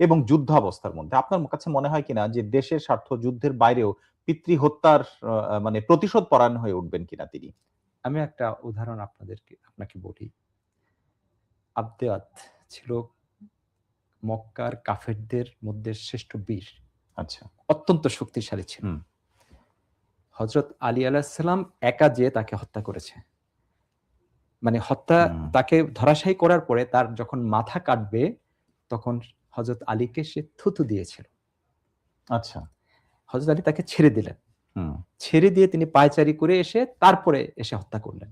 S1: এবং যুদ্ধাবস্থার মধ্যে আপনার কাছে মনে হয় কিনা যে দেশের স্বার্থ যুদ্ধের বাইরেও পিতৃহত্যার মানে প্রতিশোধ পরায়ণ হয়ে উঠবেন কিনা তিনি?
S2: আমি একটা উদাহরণ আপনাকে বলি। আবদেয়াত ছিল মক্কার কাফেরদের মধ্যে শ্রেষ্ঠ বীর।
S1: আচ্ছা।
S2: অত্যন্ত শক্তিশালী ছিল।
S1: হুম,
S2: হযরত আলী আলাইহিস সালাম একা যেয়ে তাকে হত্যা করেছে। মানে
S1: হুম,
S2: তাকে ধরাশায়ী করার পরে তার যখন মাথা কাটবে, তখন হযরত আলীকে সে থুতু দিয়েছিল।
S1: আচ্ছা।
S2: হযরত আলী তাকে ছেড়ে দিলেন।
S1: হুম,
S2: ছেড়ে দিয়ে তিনি পায়চারি করে তারপরে এসে হত্যা করলেন।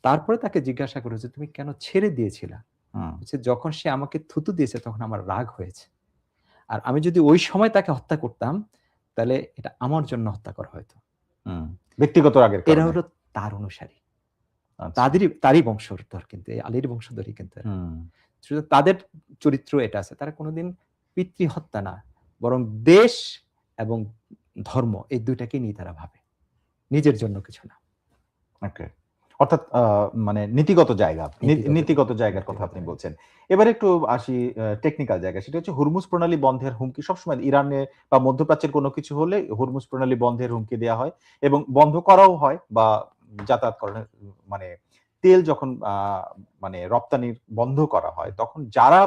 S2: তারপরে তাকে জিজ্ঞাসা করেছে, "তুমি কেন ছেড়ে দিয়েছিলা?"
S1: হুম,
S2: বলছে, "যখন সে আমাকে থুতু দিয়েছে তখন আমার রাগ হয়েছে। আর আমি যদি ওই সময় তাকে হত্যা করতাম, তাহলে এটা আমার জন্য হত্যা করা হইতো।"
S1: হুম। ব্যক্তিগত রাগের
S2: এরা
S1: কারণে।
S2: হলো তার অনুসারী।
S1: আচ্ছা।
S2: তারই বংশধর কিন্তু এই আলীর বংশধরই কিন্তু এরা।
S1: হুম,
S2: শুধু তাদের চরিত্র এটা আছে। তারা কোনদিন পিতৃহত্যা না, বরং দেশ এবং ধর্ম, এই দুইটাকে নিয়ে তারা ভাবে, নিজের জন্য কিছু না।
S1: ওকে। অর্থাৎ মানে নীতিগত জায়গা, নীতিগত জায়গার কথা
S2: নীতিগত
S1: আপনি
S2: জায়গা।
S1: বলছেন। এবারে একটু আসি টেকনিক্যাল জায়গায়। সেটা হচ্ছে হুরমুজ প্রণালী বন্ধের হুমকি সবসময় ইরানে বা মধ্যপ্রাচ্যের কোনো কিছু হলে হুরমুজ প্রণালী বন্ধের হুমকি দেয়া হয় এবং বন্ধ করাও হয় বা যাতায়াত করার মানে তেল যখন মানে রপ্তানির বন্ধ করা হয়, তখন যারা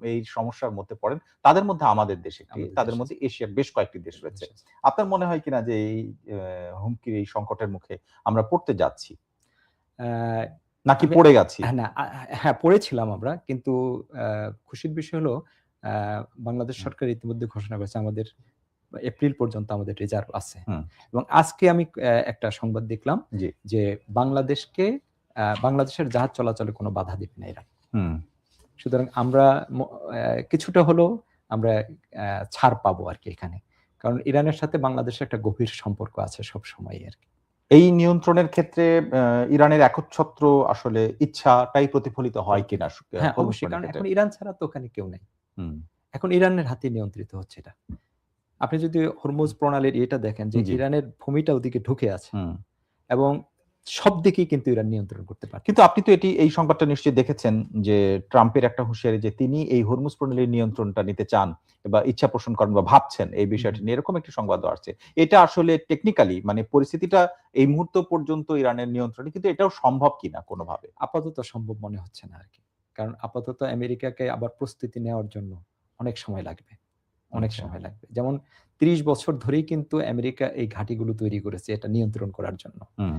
S1: এই সমস্যার মধ্যে পড়েন তাদের মধ্যে আমাদের দেশ একটি,
S2: আমাদের
S1: তাদের
S2: দেশে
S1: মধ্যে এশিয়ার বেশ কয়েকটি দেশ রয়েছে।
S2: দেশ আছে।
S1: আপনার মনে হয় কিনা যে এই হুমকির এই সংকটের মুখে আমরা পড়তে যাচ্ছি?
S2: আহ,
S1: নাকি
S2: আমি
S1: পড়ে গেছি?
S2: হ্যাঁ, না হ্যাঁ, পড়েছিলাম আমরা। কিন্তু খুশির বিষয় হলো আ বাংলাদেশ
S1: হুম,
S2: সরকার ইতিমধ্যে ঘোষণা করেছে আমাদের এপ্রিল পর্যন্ত আমাদের রিজার্ভ আছে।
S1: হুম,
S2: এবং আজকে আমি একটা সংবাদ দেখলাম
S1: জি,
S2: যে বাংলাদেশকে বাংলাদেশের জাহাজ চলাচলে কোনো বাধা দিবে না এরা।
S1: হুম।
S2: সুতরাং আমরা ম কিছুটা হলেও আমরা ছাড় পাবো আরকি এখানে। কারণ ইরানের সাথে বাংলাদেশের একটা গভীর সম্পর্ক আছে সবসময়ই আরকি।
S1: এই নিয়ন্ত্রণের ক্ষেত্রে ইরানের একচ্ছত্র আসলে ইচ্ছাটাই প্রতিফলিত হয় কিনা
S2: হ্যাঁ,
S1: হরমুজ
S2: অবশ্যই।
S1: প্রণালীর
S2: কারণ
S1: ক্ষেত্রে?
S2: এখন ইরান ছাড়া তো ওখানে কেউ নাই।
S1: হুম,
S2: এখন ইরানের হাতে নিয়ন্ত্রিত হচ্ছে এটা। আপনি যদি হরমুজ প্রণালীর ইয়েটা দেখেন যে
S1: জি,
S2: ইরানের ভূমিটা ওদিকে ঢুকে আছে
S1: হুম।
S2: এবং সব দিকেই কিন্তু ইরান নিয়ন্ত্রণ করতে
S1: কিন্তু
S2: পারতেছে।
S1: আপনি তো এই সংবাদটা নিশ্চয়ই দেখেছেন যে ট্রাম্পের একটা হুঁশিয়ারি যে তিনি এই হরমুজ প্রণালীর নিয়ন্ত্রণটা নিতে চান বা ইচ্ছা পোষণ করেন বা ভাবছেন এই
S2: হুম,
S1: বিষয়টি
S2: হুম।
S1: নিয়ে এরকম একটি সংবাদও আসছে। এটা আসলে টেকনিক্যালি মানে পরিস্থিতিটা এই মুহূর্ত পর্যন্ত ইরানের নিয়ন্ত্রণে কিন্তু এটাও সম্ভব কিনা কোনোভাবে?
S2: আপাতত সম্ভব মনে হচ্ছে না আরকি। কারণ আপাতত আমেরিকাকে আবার প্রস্তুতি নেওয়ার জন্য অনেক সময় লাগবে। অনেক
S1: আচ্ছা।
S2: সময় লাগবে। যেমন ৩০ বছর ধরেই কিন্তু আমেরিকা এই ঘাঁটিগুলো তৈরি করেছে এটা নিয়ন্ত্রণ করার জন্য।
S1: হুম,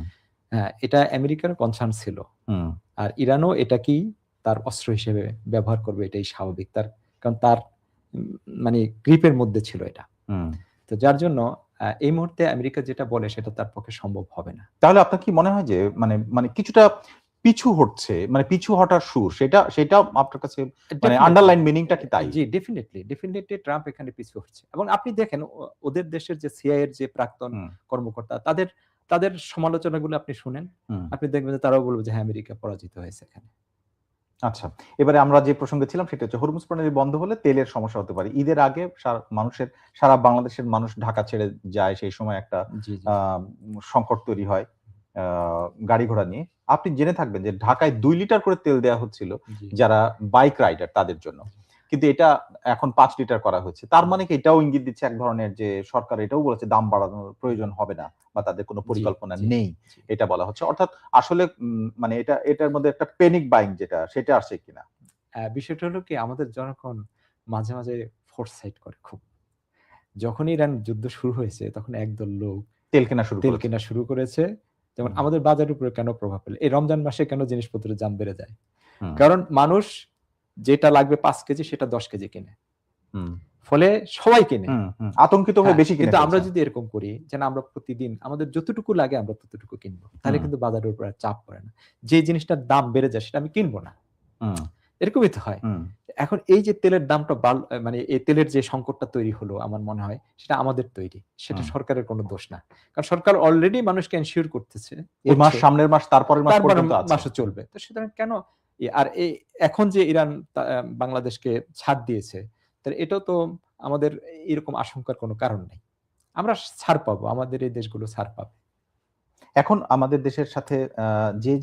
S2: হ্যাঁ, এটা আমেরিকার কনসার্ন ছিল।
S1: হুম,
S2: আর ইরানও এটাকেই তার অস্ত্র হিসেবে ব্যবহার করবে এটাই স্বাভাবিক। কারণ তার উম মানে গ্রিপের মধ্যে ছিল এটা।
S1: হুম।
S2: তো যার জন্য এই মুহূর্তে আমেরিকা যেটা বলে সেটা তার পক্ষে সম্ভব হবে না।
S1: তাহলে আপনার কি মনে হয় যে মানে মানে কিছুটা পিছু হটছে, মানে পিছু হটার সুর সেটা আপনার কাছে মানে
S2: ডেফিনিটলি
S1: আন্ডারলাইন মিনিংটা কি তাই?
S2: জি, ডেফিনিটলি ট্রাম্প এখানে পিছু হটছে। এবং আপনি দেখেন ওদের দেশের যে সিআইএ এর যে প্রাক্তন
S1: হুম,
S2: কর্মকর্তা তাদের সমালোচনাগুলো আপনি শুনেন।
S1: হুম।
S2: আপনি দেখবেন যে তারাও বলবে যে হ্যাঁ, আমেরিকা পরাজিত হয়েছে এখানে।
S1: আচ্ছা। এবারে আমরা যে প্রসঙ্গে ছিলাম সেটা হচ্ছে হরমুজ প্রণালী বন্ধ হলে তেলের সমস্যা হতে পারে। ঈদের আগে সারা বাংলাদেশের মানুষ ঢাকা ছেড়ে যায়। সেই সময় একটা
S2: জি, জি,
S1: আ সংকট তৈরি হয় আ গাড়ি ঘোড়া নিয়ে। আপনি জেনে থাকবেন যে ঢাকায় ২ লিটার করে তেল দেয়া হচ্ছিল
S2: জি,
S1: যারা বাইক রাইডার তাদের জন্য।
S2: জি,
S1: কিন্তু এটা এখন ৫ লিটার করা হয়েছে। তার
S2: হুম,
S1: মানে কি এটাও ইঙ্গিত দিচ্ছে এক ধরনের যে সরকার এটাও বলেছে দাম বাড়ানোর প্রয়োজন হবে না বা তাদের কোনো
S2: জি,
S1: পরিকল্পনা
S2: জি,
S1: নেই।
S2: জি।
S1: এটা বলা হচ্ছে। অর্থাৎ আসলে মানে এটার মধ্যে একটা প্যানিক বাইং যেটা সেটা আসছে কিনা?
S2: বিষয়টা হলো কি আমাদের জনগণ মাঝে, মাঝে ফোরসাইট করে খুব। যখনই ইরান যুদ্ধ শুরু হয়েছে তখন একদল লোক
S1: তেল কেনা শুরু
S2: তেল
S1: করেছে।
S2: কেনা শুরু করেছে। যেমন
S1: হুম,
S2: আমাদের বাজারের উপরে কেন প্রভাব ফেলে? এই রমজান মাসে কেন জিনিসপত্রের দাম বেড়ে যায়?
S1: হুম,
S2: কারণ মানুষ যেটা লাগবে ৫ কেজি সেটা ১০ কেজি কেনে।
S1: হুম,
S2: ফলে সবাই কেনে।
S1: হুম, হুম। আতঙ্কিত হয়ে
S2: হ্যাঁ,
S1: বেশি কিনে
S2: কিন্তু আমরা
S1: ফেলছেন।
S2: যদি এরকম করি যে না আমরা প্রতিদিন আমাদের যতটুকু লাগে আমরা ততটুকু কিনবো। তাহলে
S1: হুম,
S2: কিন্তু বাজারের উপর আর চাপ পড়ে না। যে জিনিসটার দাম বেড়ে যায় সেটা আমি কিনব না।
S1: হুম,
S2: এরকমই তো হয়।
S1: হুম,
S2: এখন এই যে তেলের দামটা মানে এই তেলের যে সংকটটা তৈরি হলো আমার মনে হয় সেটা আমাদের তৈরি। সেটা
S1: হুম।
S2: সরকারের কোনো দোষ না। কারণ সরকার অলরেডি মানুষকে এনশিওর
S1: এই মাস,
S2: করছে
S1: সামনের মাস, তারপরের মাস
S2: তারপরের
S1: পর্যন্ত আছে।
S2: মাসও চলবে। তো সুতরাং কেন আর এখন যে ইরান বাংলাদেশকে ছাড় দিয়েছে, তাহলে এটাও তো আমাদের এরকম আশঙ্কার কোনো কারণ নেই। আমরা ছাড় পাবো। আমাদের এই দেশগুলো ছাড় পাবে।
S1: এখন আমাদের দেশের সাথে যে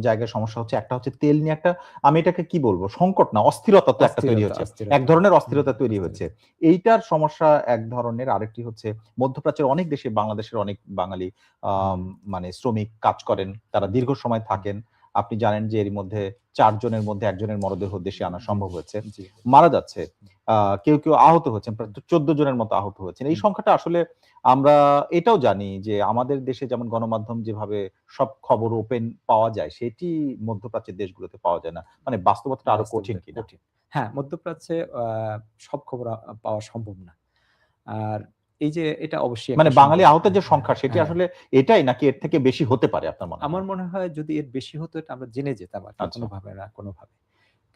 S1: জায়গায় সমস্যা হচ্ছে, একটা হচ্ছে তেল নিয়ে একটা আমি এটাকে কি বলবো? সংকট না, অস্থিরতা তো একটা তৈরি হচ্ছে। এক
S2: অস্থিরতা।
S1: ধরনের
S2: হুম,
S1: অস্থিরতা তৈরি হচ্ছে।
S2: অস্থিরতা।
S1: এইটার সমস্যা এক ধরনের, আরেকটি হচ্ছে মধ্যপ্রাচ্যের অনেক দেশে বাংলাদেশের অনেক বাঙালি
S2: হুম,
S1: আম মানে শ্রমিক কাজ করেন। তারা দীর্ঘ সময়
S2: হুম।
S1: থাকেন। আপনি জানেন যে এরই মধ্যে ৪ জনের মধ্যে ১ জনের মরদেহ দেশে আনা
S2: জি,
S1: সম্ভব হয়েছে।
S2: জি,
S1: মারা যাচ্ছে।
S2: হুম,
S1: কেউ আহত হচ্ছেন। প্রায় ১৪ জনের মতো আহত হয়েছেন। এই
S2: হুম।
S1: সংখ্যাটা আসলে আমরা এটাও জানি যে আমাদের দেশে যেমন গণমাধ্যম যেভাবে সব খবর ওপেন পাওয়া যায়, সেটি মধ্যপ্রাচ্যের দেশগুলোতে পাওয়া যায় না। মানে বাস্তবতাটা আরো কঠিন
S2: বাস্তবতা
S1: কিনা?
S2: কঠিন। হ্যাঁ, মধ্যপ্রাচ্যে সব খবর পাওয়া সম্ভব না। আর এই যে এটা অবশ্যই
S1: মানে
S2: একটা
S1: বাঙালি
S2: সংকট।
S1: আহতের যে সংখ্যা সেটি
S2: হ্যাঁ।
S1: আসলে এটাই নাকি এর থেকে বেশি হতে পারে আপনার মনে
S2: আমার
S1: হয়?
S2: মনে হয় যদি এর বেশি হতো এটা আমরা জেনে যেতাম আরকি
S1: আচ্ছা।
S2: কোনোভাবে না কোনোভাবে।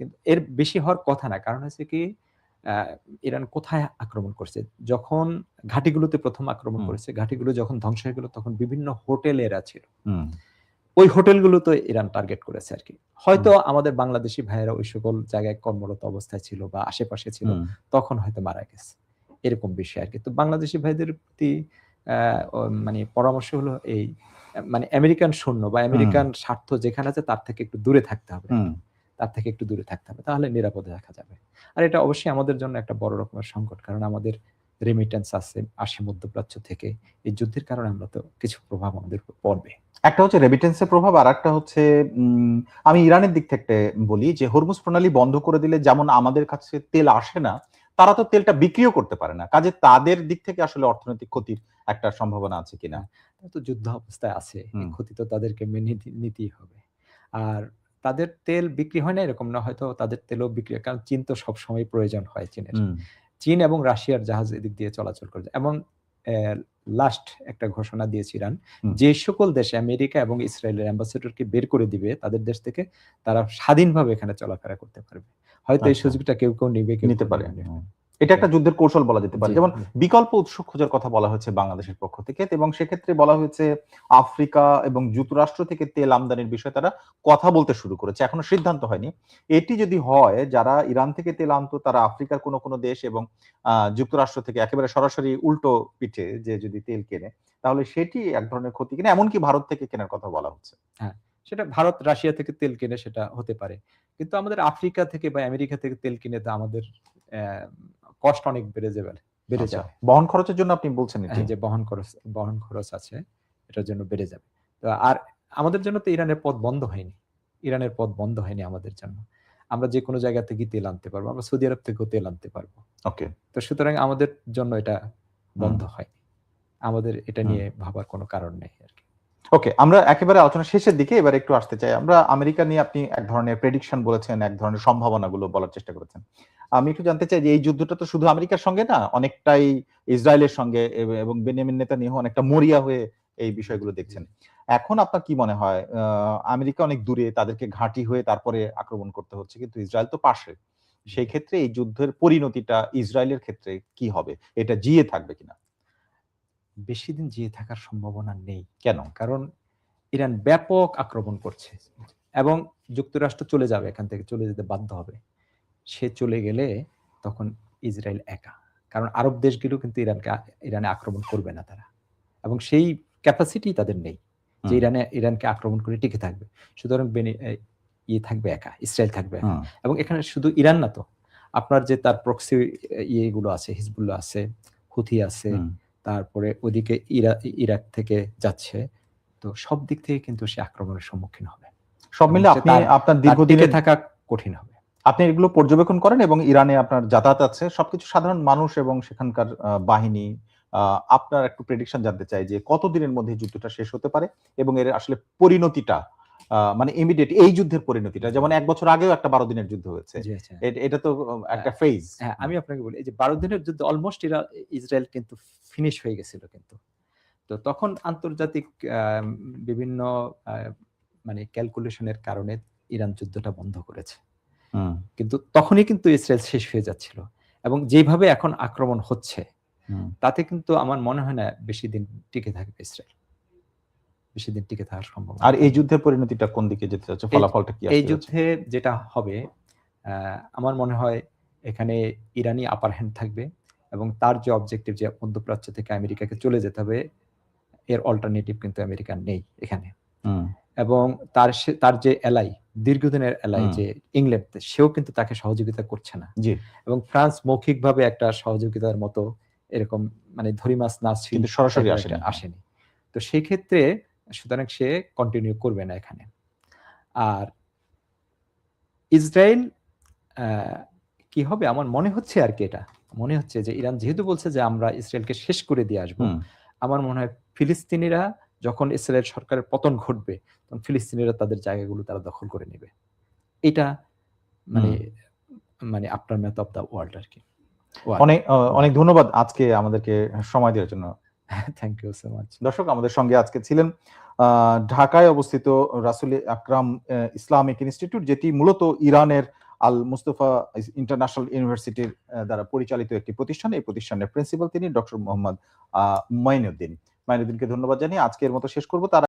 S2: কিন্তু এর বেশি হওয়ার কথা না। কারণ হচ্ছে কি আ ইরান কোথায় আক্রমণ করছে? যখন ঘাঁটিগুলোতে ১ম আক্রমণ
S1: হুম,
S2: করেছে, ঘাঁটিগুলো যখন ধ্বংস হয়ে গেল তখন বিভিন্ন হোটেলে এরা ছিল।
S1: হুম,
S2: ওই হোটেলগুলোতে ইরান টার্গেট করেছে আরকি।
S1: হুম,
S2: হয়তো আমাদের বাংলাদেশী ভাইয়েরা ওই সকল জায়গায় কর্মরত অবস্থায় ছিল বা আশেপাশে ছিল।
S1: হুম,
S2: তখন হয়তো মারা গেছে। এরকম বিষয় আরকি। তো বাংলাদেশী ভাইদের প্রতি মানে পরামর্শ হলো এই মানে আমেরিকান সৈন্য বা আমেরিকান স্বার্থ যেখানে আছে তার থেকে একটু দূরে থাকতে হবে। তার থেকে একটু দূরে থাকতে হবে। তাহলে নিরাপদে রাখা যাবে। আর এটা অবশ্যই আমাদের জন্য একটা বড় রকমের সংকট। কারণ আমাদের রেমিটেন্স আসে মধ্যপ্রাচ্য থেকে। এই যুদ্ধের কারণে আমরা তো কিছু প্রভাব আমাদের উপর পড়বে।
S1: একটা হচ্ছে রেমিটেন্সের প্রভাব, আর একটা হচ্ছে আমি ইরানের দিক থেকে বলি যে হরমুজ প্রণালী বন্ধ করে দিলে যেমন আমাদের কাছে তেল আসে না, তারা তো তেলটা বিক্রিও করতে পারে না। কাজে তাদের দিক থেকে আসলে অর্থনৈতিক ক্ষতির একটা সম্ভাবনা আছে কিনা?
S2: তারা তো যুদ্ধ অবস্থায় আছে। এই ক্ষতি তো তাদেরকে মেনে নিতেই হবে। আর তাদের তেল বিক্রি হয় না এরকম না, হয়তো তাদের তেলও বিক্রি হয়। কারণ চীন তো সবসময় প্রয়োজন হয় চীনের। চীন এবং রাশিয়ার জাহাজ এদিক দিয়ে চলাচল করে। এমন লাস্ট একটা ঘোষণা দিয়েছে ইরান, যে সকল দেশে আমেরিকা এবং ইসরায়েলের অ্যাম্বাসেডরকে বের করে দিবে তাদের দেশ থেকে, তারা স্বাধীনভাবে এখানে চলাফেরা করতে পারবে। হয়তো এই সুযোগটা কেউ নিবে, কেউ
S1: নিতে পারে। এটা একটা যুদ্ধের কৌশল বলা যেতে পারে। যেমন বিকল্প উৎস খোঁজার কথা বলা হয়েছে বাংলাদেশের পক্ষ থেকে, এবং সেক্ষেত্রে বলা হয়েছে আফ্রিকা এবং যুক্তরাষ্ট্র থেকে তেল আমদানির বিষয়ে তারা কথা বলতে শুরু করেছে, এখনো সিদ্ধান্ত হয়নি। এটি যদি হয়, যারা ইরান থেকে তেল আনতো তারা আফ্রিকার কোনো দেশ এবং যুক্তরাষ্ট্র থেকে একেবারে সরাসরি উল্টো পিঠে যে যদি তেল কেনে, তাহলে সেটি এক ধরনের ক্ষতি কিনা, এমনকি ভারত থেকে কেনার কথা বলা হচ্ছে।
S2: হ্যাঁ, সেটা ভারত রাশিয়া থেকে তেল কিনে সেটা হতে পারে। কিন্তু আমাদের আফ্রিকা থেকে বা আমেরিকা থেকে তেল কিনে তো আমাদের কষ্ট অনেক বেড়ে যাবে।
S1: বহন খরচের জন্য আপনি বলছেন এটি?
S2: যে বহন খরচ আছে, এটার জন্য বেড়ে যাবে। তো আর আমাদের জন্য তো ইরানের পথ বন্ধ হয়নি। ইরানের পথ বন্ধ হয়নি আমাদের জন্য। আমরা যে কোনো জায়গা থেকে তেল আনতে পারবো। আমরা সৌদি আরব থেকেও তেল আনতে পারবো।
S1: ওকে।
S2: তো সুতরাং আমাদের জন্য এটা বন্ধ হয়নি। আমাদের এটা নিয়ে ভাবার কোনো কারণ নেই আরকি।
S1: ওকে, আমরা একেবারে আলোচনা শেষের দিকে এবার একটু আসতে চাই। আমরা আমেরিকা নিয়ে আপনি এক ধরনের প্রেডিকশন বলেছেন, এক ধরনের সম্ভাবনাগুলো বলার চেষ্টা করেছেন। আমি একটু জানতে চাই যে এই যুদ্ধটা তো শুধু আমেরিকার সঙ্গে না, অনেকটাই ইসরায়েলের সঙ্গে এবং বেনিয়ামিন নেতানিয়াহু অনেকটা মরিয়া হয়ে এই বিষয়গুলো দেখছেন। এখন আপনার কি মনে হয়, আমেরিকা অনেক দূরে, তাদেরকে ঘাঁটি হয়ে তারপরে আক্রমণ করতে হচ্ছে, কিন্তু ইসরায়েল তো পাশে। সেই ক্ষেত্রে এই যুদ্ধের পরিণতিটা ইসরায়েলের ক্ষেত্রে কি হবে? এটা জিয়ে থাকবে কিনা?
S2: বেশি দিন জিয়ে থাকার সম্ভাবনা নেই।
S1: কেন?
S2: কারণ ইরান ব্যাপক আক্রমণ করছে এবং যুক্তরাষ্ট্র চলে যাবে, এখান থেকে চলে যেতে বাধ্য হবে। সে চলে গেলে তখন ইসরায়েল একা। কারণ আরব দেশগুলো কিন্তু ইরানে আক্রমণ করবে না তারা। এবং সেই ক্যাপাসিটি তাদের নেই যে ইরানকে আক্রমণ করে টিকে থাকবে। সুতরাং থাকবে একা, ইসরায়েল থাকবে একা। এবং এখানে শুধু ইরান না তো, আপনার যে তার প্রক্সি ইয়েগুলো আছে, হিজবুল্লাহ আছে, হুথি আছে, তারপরে ওদিকে ইরাক থেকে যাচ্ছে। তো সব দিক থেকে কিন্তু সে আক্রমণের সম্মুখীন হবে।
S1: সব মিলে আপনি আপনার
S2: দীর্ঘদিনে থাকা কঠিন হবে।
S1: আপনি এগুলো পর্যবেক্ষণ করেন এবং ইরানে আপনার যাতায়াত আছে, সবকিছু সাধারণ মানুষ এবং সেখানকার বাহিনী, আপনার একটু প্রেডিকশন জানতে চাই যে কতদিনের মধ্যে যুদ্ধটা শেষ হতে পারে এবং এর আসলে পরিণতিটা, মানে ইমিডিয়েট এই যুদ্ধের পরিণতিটা, যেমন 1 বছর আগেও একটা 12 দিনের যুদ্ধ হয়েছে, এটা তো একটা ফেজ।
S2: হ্যাঁ, আমি আপনাকে বলি, এই যে 12 দিনের যুদ্ধ অলমোস্ট ইসরায়েল কিন্তু ফিনিশ হয়ে গেছিল কিন্তু। তো তখন আন্তর্জাতিক বিভিন্ন মানে ক্যালকুলেশনের কারণে ইরান যুদ্ধটা বন্ধ করেছে। কিন্তু তখনই কিন্তু ইসরায়েল শেষ হয়ে যাচ্ছিল। এবং যেভাবে এখন আক্রমণ হচ্ছে, তাতে কিন্তু আমার মনে হয় না বেশি দিন টিকে থাকবে ইসরায়েল। বেশি দিন টিকে থাকার সম্ভাবনা।
S1: আর এই যুদ্ধের পরিণতিটা কোন দিকে যেতে যাচ্ছে? ফলাফলটা কি আসবে?
S2: এই যুদ্ধে যেটা হবে, আমার মনে হয় এখানে ইরানি আপার হ্যান্ড থাকবে এবং তার যে অবজেক্টিভ যে মধ্যপ্রাচ্য থেকে আমেরিকাকে চলে যেতে হবে, এর অল্টারনেটিভ কিন্তু আমেরিকার নেই এখানে। এবং তার যে এলাই, দীর্ঘদিনের এলাই যে ইংল্যান্ড, সেও কিন্তু তাকে সহযোগিতা করছে না। এবং ফ্রান্স মৌখিকভাবে একটা সহযোগিতার মতো এরকম মানে ধরি মাছ না
S1: কিন্তু সরাসরি আসেনি।
S2: তো সেই ক্ষেত্রে সুতরাং সে কন্টিনিউ করবে না এখানে। আর ইসরায়েল কি হবে আমার মনে হচ্ছে আর কি, এটা মনে হচ্ছে যে ইরান যেহেতু বলছে যে আমরা ইসরায়েলকে শেষ করে দিয়ে আসবো, আমার মনে হয় ফিলিস্তিনিরা যখন ইসরায়েল সরকারের পতন ঘটবে, তখন ফিলিস্তিনিরা তাদের জায়গাগুলো তারা দখল করে নেবে। এটা মানে aftermath of the world আর কি।
S1: অনেক ধন্যবাদ আজকে আমাদেরকে সময় দেওয়ার জন্য।
S2: Thank you so much.
S1: দর্শক, আমাদের সঙ্গে আজকে ছিলেন ঢাকায় অবস্থিত রাসূল আকরাম ইসলামিক ইনস্টিটিউট, যেটি মূলত ইরানের আল মুস্তাফা ইন্টারন্যাশনাল ইউনিভার্সিটির দ্বারা পরিচালিত একটি প্রতিষ্ঠান। এই প্রতিষ্ঠানের প্রিন্সিপাল তিনি ডক্টর মোহাম্মদ মাইনুদ্দিন। মাইনুদ্দিনকে ধন্যবাদ জানিয়ে আজকের মতো শেষ করব।